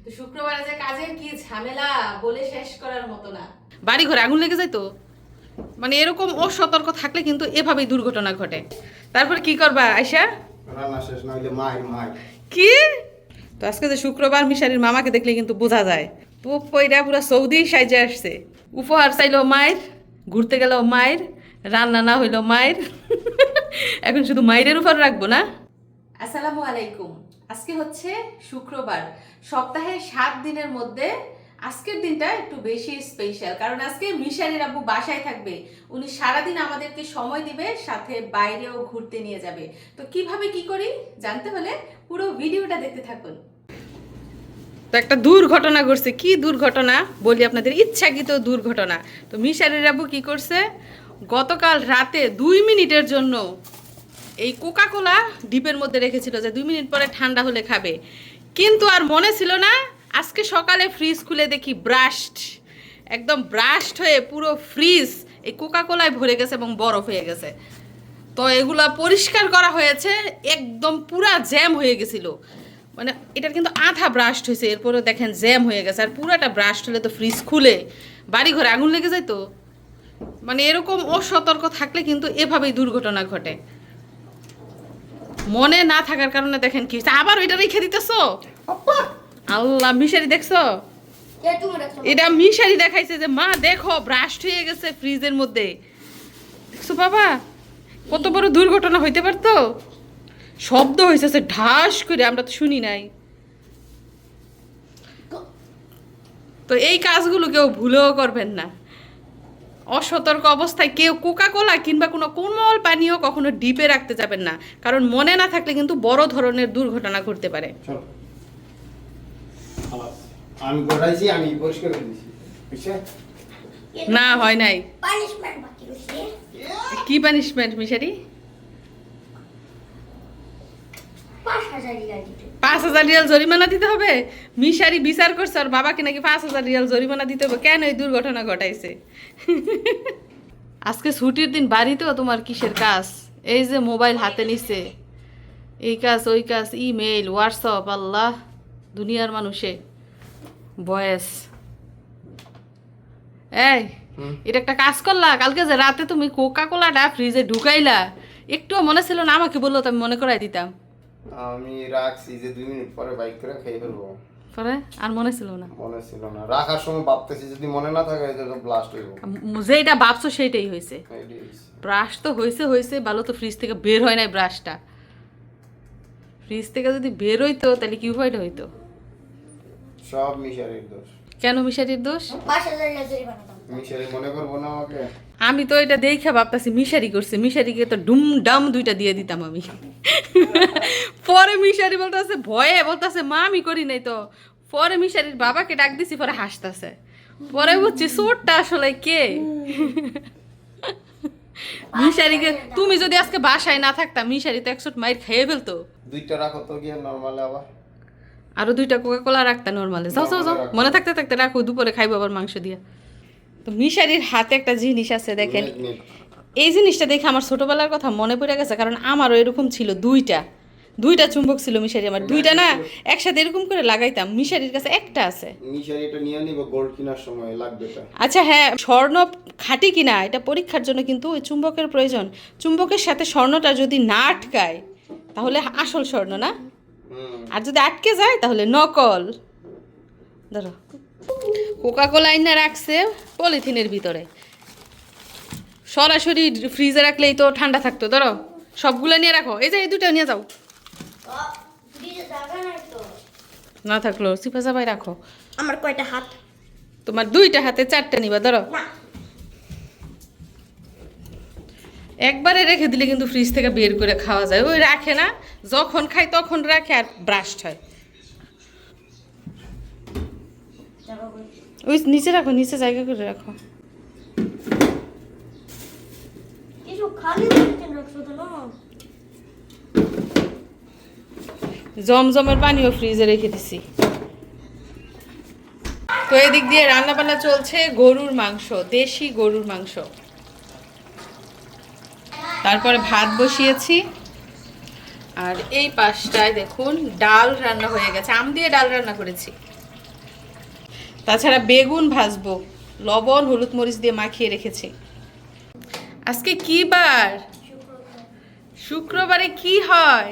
তো শুক্রবারে যে কাজের কি ঝামেলা বলে শেষ করার মতো না। বাড়ি ঘরে আগুন লেগে যায় তো, মানে এরকম অসতর্ক থাকলে কিন্তু এভাবেই দুর্ঘটনা ঘটে। তারপর কি করবা আয়শা? রান্না শেষ না হইলে মাই কি? তো আজকে যে শুক্রবার, মিশারির মামাকে দেখলে কিন্তু বোঝা যায় পুপ পইরা পুরো সৌদি সাইজে আসছে। উপহার চাইলো মায়ের, ঘুরতে গেল মায়ের, রান্না না হইলো মায়ের। এখন শুধু মায়ের উপর রাখবো না। আসসালামু আলাইকুম। আজকে হচ্ছে শুক্রবার, সপ্তাহে 7 দিনের মধ্যে আজকের দিনটা একটু বেশি স্পেশাল, কারণ আজকে মিশারির আব্বু বাসায় থাকবে। উনি সারাদিন আমাদেরকে সময় দিবে, সাথে বাইরেও ঘুরতে নিয়ে যাবে। তো কিভাবে কি করি জানতে হলে পুরো ভিডিওটা দেখতে থাকুন। তো একটা দুর্ঘটনা ঘটছে। কি দুর্ঘটনা বলি আপনাদের, ইচ্ছাকৃত দুর্ঘটনা। তো মিশারির আব্বু কি করছে, গতকাল রাতে 2 মিনিটের জন্য এই কোকা কোলা ডিপের মধ্যে রেখেছিল যে 2 মিনিট পরে ঠান্ডা হলে খাবে, কিন্তু আর মনে ছিল না। আজকে সকালে ফ্রিজ খুলে দেখি ব্রাস্ট, একদম ব্রাস্ট হয়ে পুরো ফ্রিজ এই কোকা কোলায় ভরে গেছে এবং বরফ হয়ে গেছে। তো এগুলা পরিষ্কার করা হয়েছে, একদম পুরা জ্যাম হয়ে গেছিল। মানে এটার কিন্তু আধা ব্রাস্ট হয়েছে, এরপরে দেখেন জ্যাম হয়ে গেছে। আর পুরাটা ব্রাস্ট হলে তো ফ্রিজ খুলে বাড়ি ঘরে আগুন লেগে যায় তো। মানে এরকম অসতর্ক থাকলে কিন্তু এভাবেই দুর্ঘটনা ঘটে। মনে না থাকার কারণে দেখেন কি আবার ওইটা রেখে দিতেছো। আল্লাহ, মিশারি দেখছো? এটা মিশারি দেখাইছে যে মা দেখো ব্রাস্ট হয়ে গেছে ফ্রিজের মধ্যে। দেখছো বাবা, কত বড় দুর্ঘটনা হইতে পারতো। শব্দ হয়েছে ঢাস করে, আমরা তো শুনি নাই। তো এই কাজগুলো কেউ ভুলেও করবেন না। অসতর্ক অবস্থায় কেউ কোকা কোলা কিংবা কোনো কোমল পানীয় কখনো ডিপে রাখতে যাবেন না, কারণ মনে না থাকলে কিন্তু বড় ধরনের দুর্ঘটনা ঘটতে পারে। আমি গোড়াইছি, আমি পরিষ্কার করে দিছি বুঝছে না হয় নাই। পানিশমেন্ট বাকি রয়েছে। কি পানিশমেন্ট মিশারি? 5,000 রিয়াল দিতে। 5,000 রিয়াল জরিমানা দিতে হবে? মিশারি বিচার করছে আর বাবাকে নাকি 5,000 রিয়াল জরিমানা দিতে হবে, কেন এই দুর্ঘটনা ঘটাইছে? আজকে ছুটির দিন, বাড়িতেও তোমার কিসের কাজ? এই যে মোবাইল হাতে নিছে, এই কাজ ওই কাজ, ইমেইল, হোয়াটসঅ্যাপ, আল্লাহ দুনিয়ার মানুষে বয়েস। এই এটা একটা কাজ করলা, কালকে যে রাতে তুমি কোকা কোলাটা ফ্রিজে ঢুকাইলা, একটুও মনে ছিল না? আমাকে বললো তো আমি মনে করাই দিতাম। আমি রাখছি যে 2 মিনিট পরে বাইক করে খেয়ে ফেলবো, পরে আর মনে ছিল না। মনে ছিল না। রাখার সময় ভাবতেছি যদি মনে না থাকে তো ব্লাস্ট হইব। যেটা ভাবছো সেইটাই হয়েছে। এটাই হইছে। ব্রাশ তো হয়েছে ভালো, তো ফ্রিজ থেকে বের হয় নাই ব্রাশটা। ফ্রিজ থেকে যদি বের হইতো তাহলে কি উপায়টা হইতো? সব মিশারির দোষ। কেন মিশারির দোষ? 5,000 রিয়াল জরিমানা দাও। মিশারি মনে করবো না আমাকে? আমি তো এটা দেখে ভাবতাছি মিশারি করছে, মিশারিকে তো ডুম ডাম 2টা দিয়ে দিতাম আমি। পরে মিশারি বলতেছে, ভয়ে বলতেছে মা আমি করি নাই তো। পরে মিশারির বাবাকে ডাক দিছি, পরে হাসতেছে। পরে বুঝছি চোরটা আসলে কে। মিশারিকে তুমি যদি আজকে বাসায় না থাকতাম, মিশারি তো 100 মাইর খেয়ে ফেলতো। 2টা রাখো তো গিয়ে নরমালে আবার। আরো 2টা কোকা কোলা রাখতা নরমালে। যাও যাও যাও, মনে থাকতে থাকতে রাখো, দুপুরে খাইবো আবার মাংস দিয়া। তো মিশারির হাতে একটা জিনিস আছে দেখেন, এই জিনিসটা দেখে আমার ছোটবেলার কথা মনে পড়ে গেছে, কারণ আমারও এরকম ছিল। 2টা চুম্বক ছিল মিশারি আমার, 2টা না একসাথে এরকম করে লাগাইতাম। মিশারির কাছে একটা আছে। মিশারি এটা নিয়ে নিব, গোল্ড কেনার সময় লাগবে এটা। আচ্ছা হ্যাঁ, স্বর্ণ খাঁটি কিনা এটা পরীক্ষার জন্য কিন্তু ওই চুম্বকের প্রয়োজন। চুম্বকের সাথে স্বর্ণটা যদি না আটকায় তাহলে আসল স্বর্ণ না, আর যদি আটকে যায় তাহলে নকল। ধরো কোকা কোলা আইনা রাখছে পলিথিনের ভিতরে, সরাসরি ফ্রিজে রাখলেই তো ঠান্ডা থাকতো। ধরো সবগুলো নিয়ে রাখো, এই যে এই 2টা নিয়ে যাও। ফ্রিজে জায়গা নাই তো। না থাকলো চিপা চাপাই রাখো। আমার কয়টা হাত? তোমার 2টা হাতে 4টা নিবা। ধরো না। একবারে রেখে দিলে কিন্তু ফ্রিজ থেকে বের করে খাওয়া যায়। ওই রাখে না, যখন খাই তখন রাখে আর ব্রাস্ট হয়। জায়গা কই? ওই নিচে রাখো, নিচে জায়গা করে রাখো। কিছু খালি করতে রাখছো তো না। জমজমের পানিও ফ্রিজে রেখে দিছি। তো এদিক দিয়ে রান্না বান্না চলছে গরুর মাংস, দেশি গরুর মাংস। তারপরে ভাত বসিয়েছি, আর এই পাশটায় দেখুন ডাল রান্না হয়ে গেছে। আম দিয়ে ডাল রান্না করেছি। তাছাড়া বেগুন ভাজবো, লবণ হলুদ মরিচ দিয়ে মাখিয়ে রেখেছি। আজকে কি বার? শুক্রবারে কি হয়?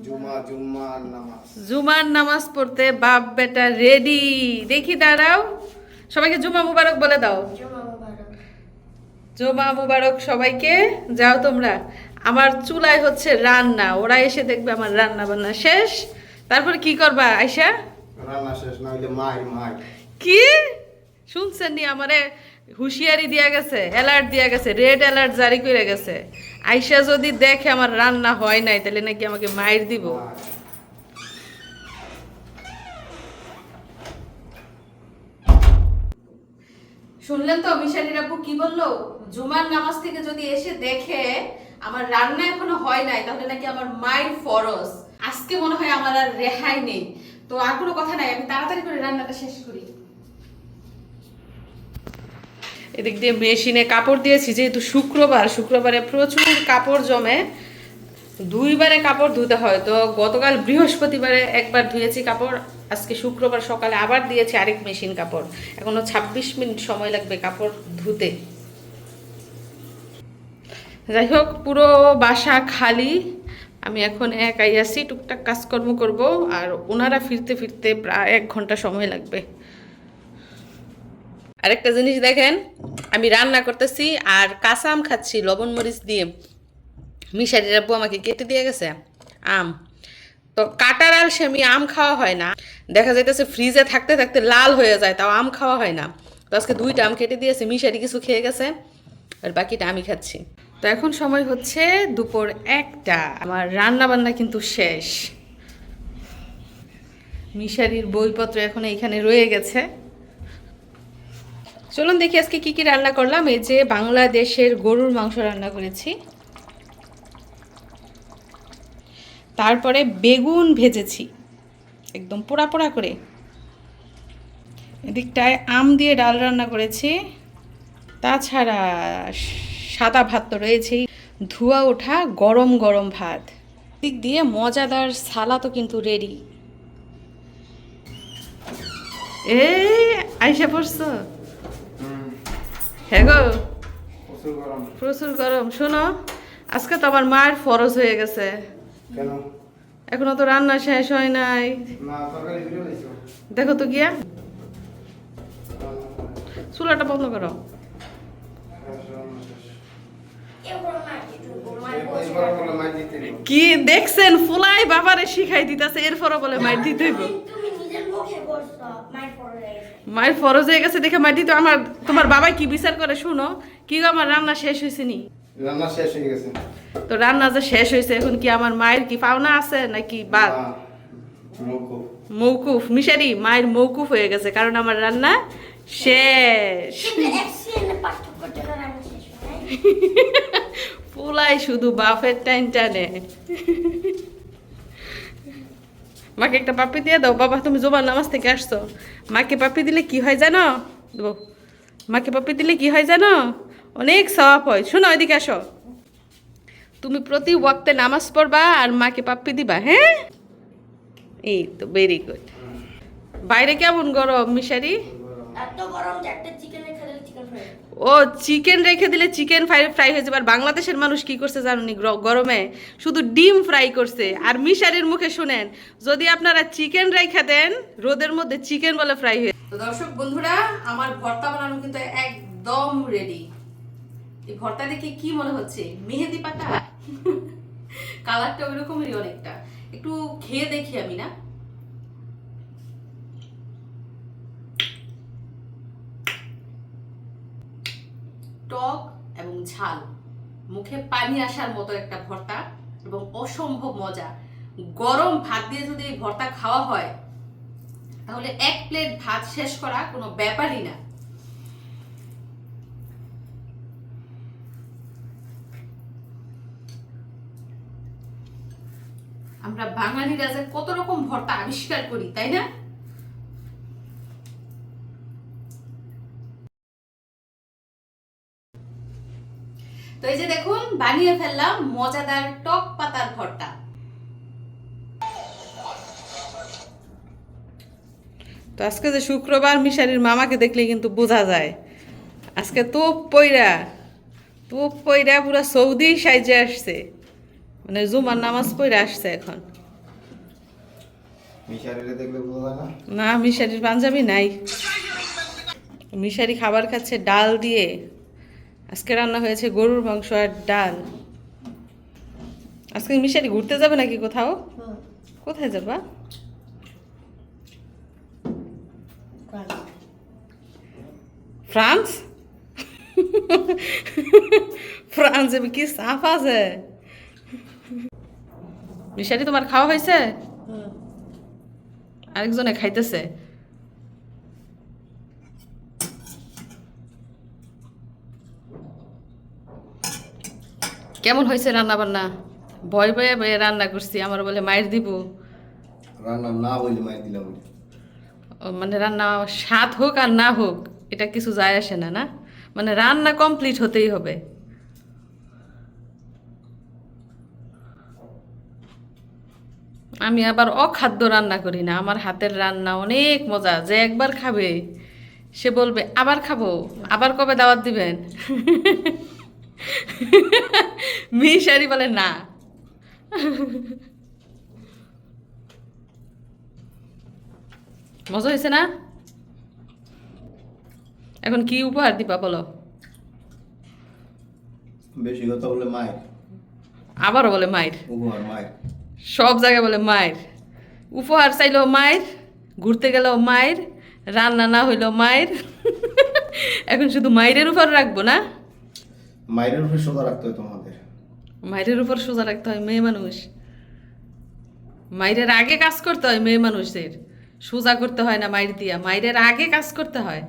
জুমার নামাজ। জুমার নামাজ পড়তে বাপ বেটা রেডি। দেখি দাঁড়াও, সবাইকে জুমা মুবারক বলে দাও। জমা মুবারক। জুমা মুবারক সবাইকে। যাও তোমরা, আমার চুলায় হচ্ছে রান্না, ওরা এসে দেখবে আমার রান্না বান্না শেষ। তারপর কি করবা আয়শা? রান্না শেষ না হইলে মাই মাই। কি শুনছেন নি? আমারে হুঁশিয়ারি দিয়া গেছে, অ্যালার্ট দিয়া গেছে, রেড অ্যালার্ট জারি করে গেছে। আয়শা যদি দেখে আমার রান্না হয় নাই তাহলে নাকি আমাকে মাইর দিব। শুনলেন তো মিশালির আপু কি বললো? জুমার নামাজ থেকে যদি এসে দেখে আমার রান্না এখনো হয় নাই তাহলে নাকি আমার মায়ের ফরজ। আজকে মনে হয় আমার আর রেহাই নেই। তো আর কোনো কথা নাই, আমি তাড়াতাড়ি করে রান্নাটা শেষ করি। এদিক দিয়ে মেশিনে কাপড় দিয়েছি, যেহেতু শুক্রবারে প্রচুর কাপড় জমে, দুইবারে কাপড় ধুতে হয়। তো গতকাল বৃহস্পতিবারে একবার ধুয়েছি কাপড়, আজকে শুক্রবার সকালে আবার দিয়েছি আরেক মেশিন কাপড়। এখনো 26 মিনিট সময় লাগবে কাপড় ধুতে। যাই হোক, পুরো বাসা খালি, আমি এখন একাই আছি, টুকটাক কাজকর্ম করব, আর ওনারা ফিরতে ফিরতে প্রায় 1 ঘন্টা সময় লাগবে। আরেকটা জিনিস দেখেন, আমি রান্না করতেছি আর কাঁচা আম খাচ্ছি লবণ মরিচ দিয়ে। মিশারির আব্বু আমাকে কেটে দিয়ে গেছে আম। তো কাটার আলসেমি আম খাওয়া হয় না, দেখা যাইতেছে ফ্রিজে থাকতে থাকতে লাল হয়ে যায়, তাও আম খাওয়া হয় না। তো আজকে 2টা আম কেটে দিয়েছে, মিশারি কিছু খেয়ে গেছে আর বাকিটা আমি খাচ্ছি। তো এখন সময় হচ্ছে দুপুর 1টা, আমার রান্না বান্না কিন্তু শেষ। মিশারির বইপত্র এখন এইখানে রয়ে গেছে। চলুন দেখি আজকে কি কি রান্না করলাম। এই যে বাংলাদেশের গরুর মাংস রান্না করেছি, তারপরে বেগুন ভেজেছি একদম পোড়া পোড়া করে, এদিকটায় আম দিয়ে ডাল রান্না করেছি, তাছাড়া সাদা ভাত তো রয়েছেই, ধোয়া ওঠা গরম গরম ভাত, দিক দিয়ে মজাদার সালাদও কিন্তু রেডি। এই আইসা পড়ছো? হ্যাঁ গো, প্রচুর গরম। শোনো, আজকে তো আমার মায়ের ফরজ হয়ে গেছে। কেন? এখনো তো রান্না শেষ হয় নাই। না তরকারি ভিডিও দিছো। দেখো তো গিয়া, চুলাটা বন্ধ করো। এইবার বলে মাই দিতে দিও। কি দেখছেন, ফুলাই বাবারে শিখাই দিতেছে, এরপরও বলে মাইর দিতে হইব। তুমি নিজের মুখে বলছো মাই পড়ে। মায়ের ফরজ হয়ে গেছে দেখে মাইর দিতে। আমার তোমার বাবা কি বিচার করে শুনো, কি গো আমার রান্না শেষ হয়েছে নি? রান্না শেষ হয়ে গেছে। তো রান্না যে শেষ হয়েছে, এখন কি আমার মায়ের কি পাওনা আছে নাকি বাদ? মৌকুফ। মৌকুফ। মিশারি মায়ের মৌকুফ হয়ে গেছে, কারণ আমার রান্না শেষ। কিন্তু এক্সিডেন্টে পার্থক্যটা রান্না শেষ হয়। পোলাই শুধু বাপের টাইম টানে। মাকে একটা পাপ্পি দিয়ে দাও। বাবা তুমি জোবার নামাজ থেকে আসছো, মাকে পাপ্পি দিলে কি হয় জানো? মাকে পাপ্পি দিলে কি হয় জানো? অনেক সওয়াব হয়। শোনো এদিকে আসো, তুমি প্রতি ওয়াক্তে নামাজ পড়বা আর মাকে পাপ্পি দিবা। হ্যাঁ, এই তো ভেরি গুড। বাইরে কেমন গরম মিশারি? এত গরম যে একটা চিকেন রেখে দিলে চিকেন ফ্রাই। ও চিকেন রেখে দিলে চিকেন ফ্রাই হয়ে যাবে। আর বাংলাদেশের মানুষ কি করছে জানুনি, গরমে শুধু ডিম ফ্রাই করছে। আর মিশারির মুখে শুনেন, যদি আপনারা চিকেন রেখে দেন রোদের মধ্যে, চিকেন বলে ফ্রাই হয়ে। তো দর্শক বন্ধুরা, আমার ভর্তা বানানো কিন্তু একদম রেডি। এই ভর্তা দেখে কি মনে হচ্ছে? মেহেদি পাতা। কালারটা ওই রকমেরই অনেকটা। একটু খেয়ে দেখি আমি না। টক এবং ঝাল, মুখে পানি আসার মতো একটা ভর্তা এবং অসম্ভব মজা। গরম ভাত দিয়ে যদি এই ভর্তা খাওয়া হয় তাহলে 1 প্লেট ভাত শেষ করা কোনো ব্যাপারই না। আমরা বাঙালিরা যে কত রকম ভর্তা আবিষ্কার করি, তাই না? তো এই যে দেখুন, বানিয়ে ফেললাম মজাদার টক পাতার ভর্তা। তো আজকে যে শুক্রবার মিশারির মামাকে দেখলে কিন্তু বোঝা যায় আজকে তোপ পইরা পুরা সৌদি সাইজে আসছে, মানে জুমার নামাজ পইরা আসছে এখন। মিশারিরে দেখলে বোঝা যায় না। না, মিশারির পাঞ্জাবি নাই। মিশারি খাবার খাচ্ছে ডাল দিয়ে। আজকে রান্না হয়েছে গরুর মাংস আর ডাল। আজকে মিশারি ঘুরতে যাবে নাকি কোথাও? কোথায় যাবা? ফ্রান্স? ফ্রান্সে কি সাফ আছে? মিশারি তোমার খাওয়া হয়েছে? আরেকজনে খাইতেছে। কেমন হয়েছে রান্না বান্না? ভয় ভয়ে ভয়ে রান্না করছি, আমার বলে মায়ের দিব। রান্না না হইলে মাই দিলাম। মানে রান্না স্বাদ হোক আর না হোক এটা কিছু যায় আসে না, না মানে রান্না কমপ্লিট হতেই হবে। আমি আবার অখাদ্য রান্না করি না, আমার হাতের রান্না অনেক মজা। যে একবার খাবে সে বলবে আবার খাবো, আবার কবে দাওয়াত দিবেন? মিশারি বলে না। মজা হয়েছে না? এখন কি উপহার দিবা বলো? বেশি কথা বলে মায়ের, আবারও বলে মায়ের, উপহার মায়ের। সব জায়গায় বলে মায়ের। উপহার চাইলেও মায়ের, ঘুরতে গেলেও মায়ের, রান্না না হইলেও মায়ের। এখন শুধু মায়ের উপর রাখবো না? মায়ের উপরে সোজা রাখতে হয় তোমাদের। মায়ের উপর সোজা রাখতে হয় মেয়ে মানুষ। মায়ের আগে কাজ করতে হয় মেয়ে মানুষদের, সোজা করতে হয় না মায়ের দিয়া, মায়ের আগে কাজ করতে হয়।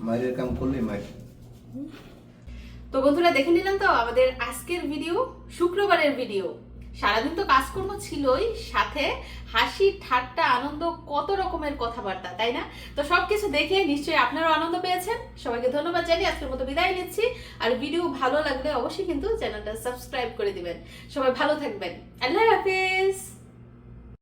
মায়ের কাম করলে মায়ের। তো বন্ধুরা দেখে নিলাম তো আমাদের আজকের ভিডিও, শুক্রবারের ভিডিও। সারাদিন তো কাজকর্ম ছিলই, সাথে হাসি ঠাট্টা আনন্দ, কত রকমের কথাবার্তা, তাই না? তো সবকিছু দেখে নিশ্চয়ই আপনারাও আনন্দ পেয়েছেন। সবাইকে ধন্যবাদ জানিয়ে আজকের মতো বিদায় নিচ্ছি। আর ভিডিও ভালো লাগলে অবশ্যই কিন্তু চ্যানেলটা সাবস্ক্রাইব করে দিবেন। সবাই ভালো থাকবেন। আল্লাহ হাফিজ।